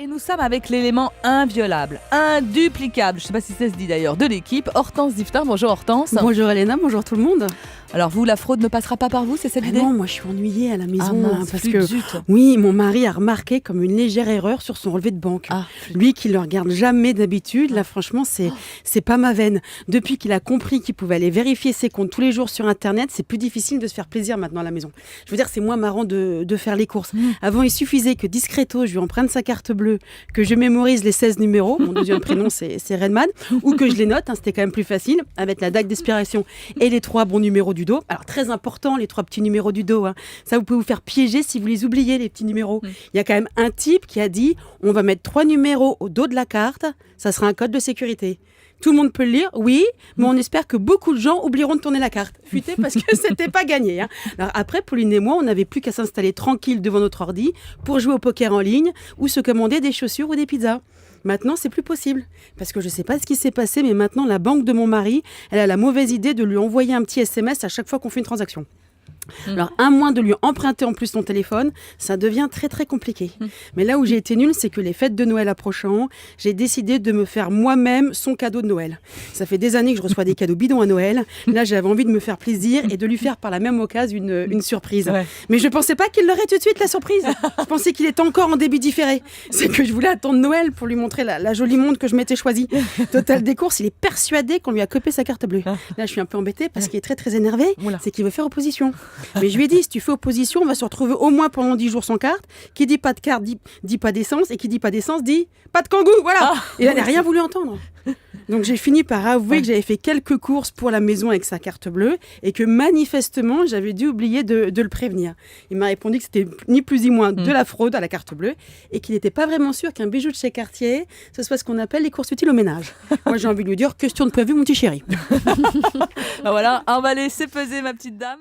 Et nous sommes avec l'élément inviolable, induplicable, je ne sais pas si ça se dit d'ailleurs, de l'équipe, Hortense Diftin. Bonjour Hortense. Bonjour Elena, bonjour tout le monde. Alors vous, la fraude ne passera pas par vous, c'est cette idée ? Non, moi je suis ennuyée à la maison mince, parce que oui, mon mari a remarqué comme une légère erreur sur son relevé de banque. Lui qui le regarde jamais d'habitude, là franchement c'est pas ma veine. Depuis qu'il a compris qu'il pouvait aller vérifier ses comptes tous les jours sur internet, c'est plus difficile de se faire plaisir maintenant à la maison. Je veux dire, c'est moins marrant de faire les courses. Avant, il suffisait que discreto, je lui emprunte sa carte bleue, que je mémorise les 16 numéros, mon deuxième prénom c'est Redman, ou que je les note, c'était quand même plus facile, avec la date d'expiration et les 3 bons numéros du dos. Alors très important, les 3 petits numéros du dos, ça vous pouvez vous faire piéger si vous les oubliez, les petits numéros. Il y a quand même un type qui a dit, on va mettre 3 numéros au dos de la carte, ça sera un code de sécurité. Tout le monde peut le lire, oui, mais on espère que beaucoup de gens oublieront de tourner la carte. Fuité parce que c'était pas gagné. Alors après, Pauline et moi, on n'avait plus qu'à s'installer tranquille devant notre ordi pour jouer au poker en ligne ou se commander des chaussures ou des pizzas. Maintenant, c'est plus possible. Parce que je ne sais pas ce qui s'est passé, mais maintenant, la banque de mon mari, elle a la mauvaise idée de lui envoyer un petit SMS à chaque fois qu'on fait une transaction. Alors, à moins de lui emprunter en plus son téléphone, ça devient très très compliqué. Mais là où j'ai été nulle, c'est que les fêtes de Noël approchant, j'ai décidé de me faire moi-même son cadeau de Noël. Ça fait des années que je reçois des cadeaux bidons à Noël. Là, j'avais envie de me faire plaisir et de lui faire par la même occasion une surprise. Ouais. Mais je ne pensais pas qu'il l'aurait tout de suite, la surprise. Je pensais qu'il était encore en débit différé. C'est que je voulais attendre Noël pour lui montrer la jolie montre que je m'étais choisie. Total des courses, il est persuadé qu'on lui a copié sa carte bleue. Là, je suis un peu embêtée parce qu'il est très très énervé. C'est qu'il veut faire opposition. Mais je lui ai dit, si tu fais opposition, on va se retrouver au moins pendant 10 jours sans carte. Qui dit pas de carte, dit pas d'essence. Et qui dit pas d'essence, dit pas de kangou. Voilà. Et elle n'a rien voulu entendre. Donc j'ai fini par avouer que j'avais fait quelques courses pour la maison avec sa carte bleue et que manifestement, j'avais dû oublier de le prévenir. Il m'a répondu que c'était ni plus ni moins de la fraude à la carte bleue et qu'il n'était pas vraiment sûr qu'un bijou de chez Cartier, ce soit ce qu'on appelle les courses utiles au ménage. Moi, j'ai envie de lui dire, question de prévu, mon petit chéri. Voilà, on va laisser peser ma petite dame.